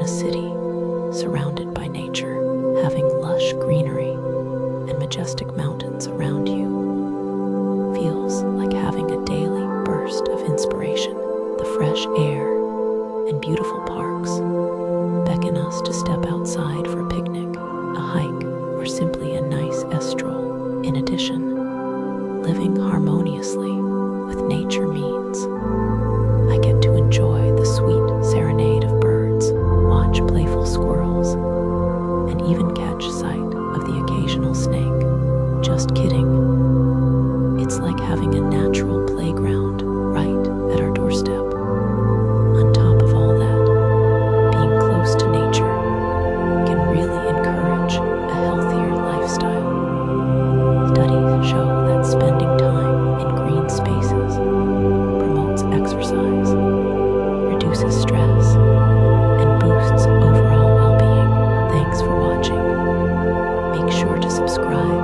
a city surrounded by nature, having lush greenery and majestic mountains around you feels like having a daily burst of inspiration. The fresh air and beautiful parks beckon us to step outside for a picnic, a hike, or simply a nice stroll. In addition, living harmoniously with nature means I get to enjoy the sweet serenade of birds, watch playful squirrels, and even catch sight of the occasional snake. Just kidding. It's like having a natural playground right at our doorstep. On top of all that, being close to nature can really encourage a healthier lifestyle. Studies show that spending time in green spaces promotes exercise, reduces stress, and boosts overall well-being. Thanks for watching. Make sure to subscribe